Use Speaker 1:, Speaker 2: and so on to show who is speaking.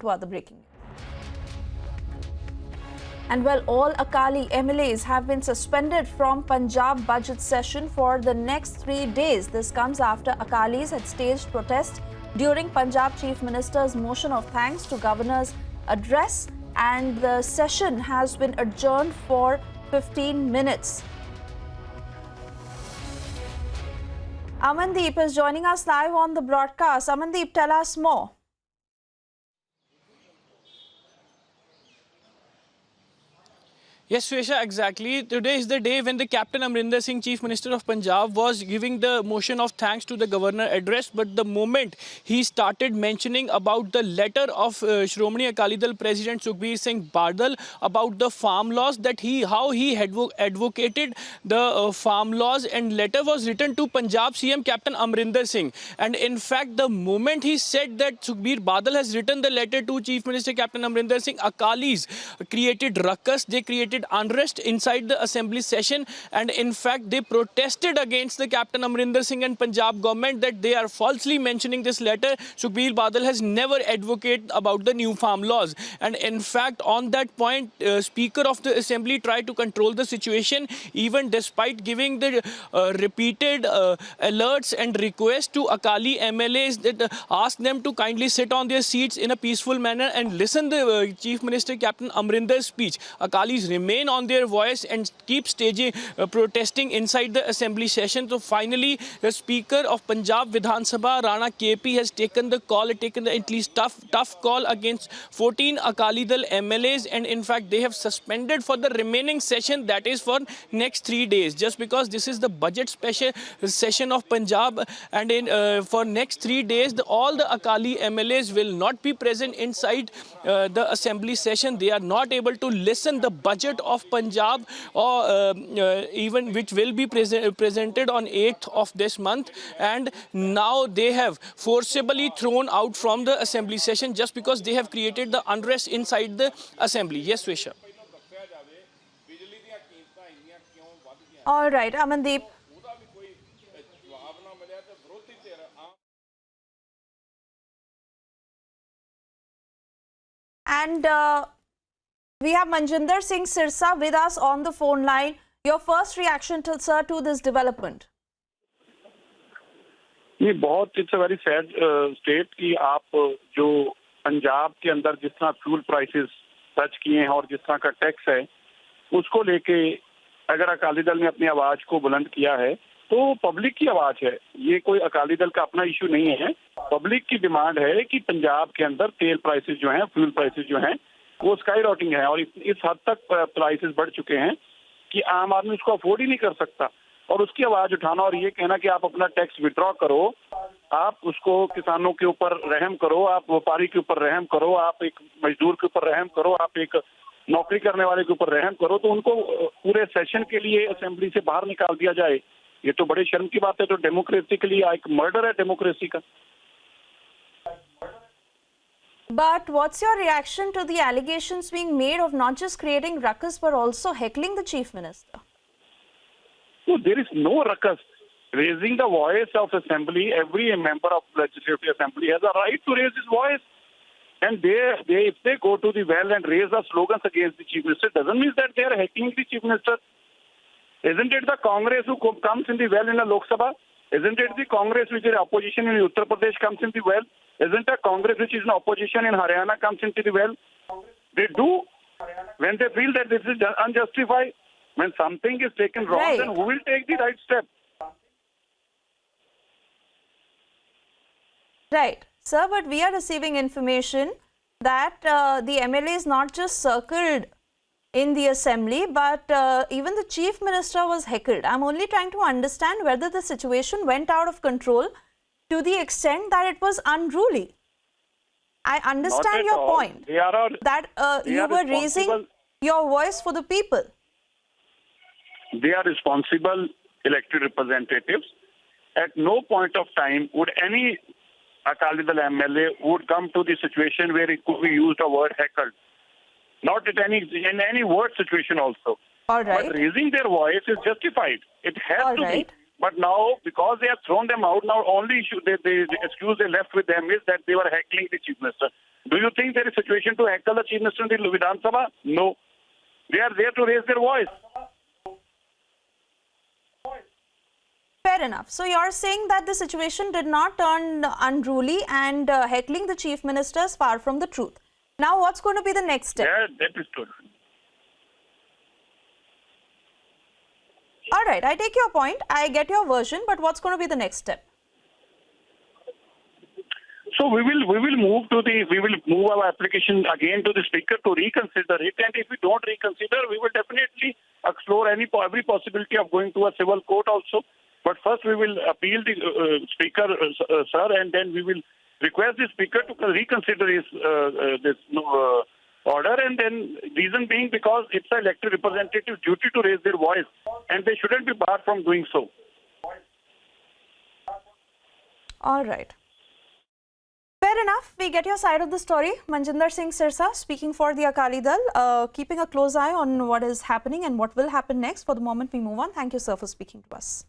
Speaker 1: To other breaking news. And well, all Akali MLAs have been suspended from Punjab budget session for the next 3 days. This comes after Akalis had staged protest during Punjab Chief Minister's motion of thanks to Governor's address, and the session has been adjourned for 15 minutes. Amandeep is joining us live on the broadcast. Amandeep, tell us more.
Speaker 2: Yes, Swesha, exactly. Today is the day when the Captain Amarinder Singh, Chief Minister of Punjab, was giving the motion of thanks to the Governor address. But the moment he started mentioning about the letter of Shromani Akali Dal President Sukhbir Singh Badal about the farm laws, that how he advocated the farm laws, and letter was written to Punjab CM Captain Amarinder Singh. And in fact, the moment he said that Sukhbir Badal has written the letter to Chief Minister Captain Amarinder Singh, Akalis created ruckus, they created unrest inside the assembly session, and in fact they protested against the Captain Amarinder Singh and Punjab government that they are falsely mentioning this letter. Sukhbir Badal has never advocated about the new farm laws, and in fact on that point Speaker of the Assembly tried to control the situation, even despite giving the repeated alerts and requests to Akali MLAs that ask them to kindly sit on their seats in a peaceful manner and listen the Chief Minister Captain Amarinder's speech. Akalis remain on their voice and keep staging protesting inside the assembly session. So finally, the Speaker of Punjab Vidhan Sabha, Rana KP, has taken the call, at least tough call against 14 Akali Dal MLAs, and in fact they have suspended for the remaining session, that is for next 3 days, just because this is the budget special session of Punjab, and for next 3 days all the Akali MLAs will not be present inside the assembly session. They are not able to listen the budget of Punjab, or even which will be presented on 8th of this month, and now they have forcibly thrown out from the assembly session just because they have created the unrest inside the assembly. Yes, Swesha.
Speaker 1: All right, Amandeep. And we have Manjinder Singh Sirsa with us on the phone line. Your first reaction, sir, to this development?
Speaker 3: ये बहुत it's a very sad state कि आप जो पंजाब के अंदर जिस तरह fuel prices touch किए हैं और जिस तरह का टैक्स है, उसको लेके अगर अकाली दल ने अपनी आवाज को बुलंद किया है तो पब्लिक की आवाज है, ये कोई अकाली दल का अपना इशू नहीं है। पब्लिक की डिमांड है कि पंजाब के अंदर तेल प्राइसेस जो हैं, फ्यूल प्राइसेस जो हैं, वो स्काई रॉटिंग है और इस हद तक प्राइसेस बढ़ चुके हैं कि आम आदमी उसको अफोर्ड ही नहीं कर सकता। और उसकी आवाज उठाना और ये कहना कि आप अपना टैक्स विड्रॉ करो, आप उसको किसानों के ऊपर रहम करो, आप व्यापारी के ऊपर रहम करो, आप एक मजदूर के ऊपर रहम करो, आप एक नौकरी करने वाले के ऊपर रहम करो, तो उनको पूरे सेशन के लिए असेंबली से बाहर निकाल दिया जाए, ये तो बड़े शर्म की बात है। तो डेमोक्रेसी के लिए एक मर्डर है डेमोक्रेसी का।
Speaker 1: But what's your reaction to the allegations being made of not just creating ruckus but also heckling the Chief Minister?
Speaker 3: No, there is no ruckus. Raising the voice of assembly, every member of legislative assembly has a right to raise his voice. And if they go to the well and raise the slogans against the Chief Minister, doesn't mean that they are heckling the Chief Minister. Isn't it the Congress who comes in the well in the Lok Sabha? Isn't it the Congress which is opposition in Uttar Pradesh comes in the well? Isn't the Congress which is in opposition in Haryana comes into the well? They do when they feel that this is unjustified. When something is taken wrong,
Speaker 1: Right.
Speaker 3: then who will take the right step?
Speaker 1: Right. Sir, but we are receiving information that the MLAs not just circled in the assembly, but even the Chief Minister was heckled. I'm only trying to understand whether the situation went out of control to the extent that it was unruly. I understand your
Speaker 3: all.
Speaker 1: point
Speaker 3: They are
Speaker 1: that you were raising your voice for the people.
Speaker 3: They are responsible elected representatives. At no point of time would any Akali Dal MLA would come to the situation where it could be used a word heckled. Not in any word situation also.
Speaker 1: All right.
Speaker 3: But raising their voice is justified. It has
Speaker 1: All
Speaker 3: to
Speaker 1: right.
Speaker 3: be. But now, because they have thrown them out, now only issue, the excuse they left with them is that they were heckling the Chief Minister. Do you think there is a situation to heckle the Chief Minister in the Vidhan Sabha? No. They are there to raise their voice.
Speaker 1: Fair enough. So you're saying that the situation did not turn unruly and heckling the Chief Minister is far from the truth. Now what's going to be the next step?
Speaker 3: Yeah, that is true.
Speaker 1: All right, I take your point. I get your version, but what's going to be the next step?
Speaker 3: So we will move our application again to the Speaker to reconsider it, and if we don't reconsider, we will definitely explore every possibility of going to a civil court also. But first, we will appeal the Speaker, sir, and then we will request the Speaker to reconsider his order, and then reason being because it's an elected representative's duty to raise their voice, and they shouldn't be barred from doing so.
Speaker 1: All right. Fair enough. We get your side of the story. Manjinder Singh Sirsa speaking for the Akali Dal, keeping a close eye on what is happening and what will happen next. For the moment, we move on. Thank you, sir, for speaking to us.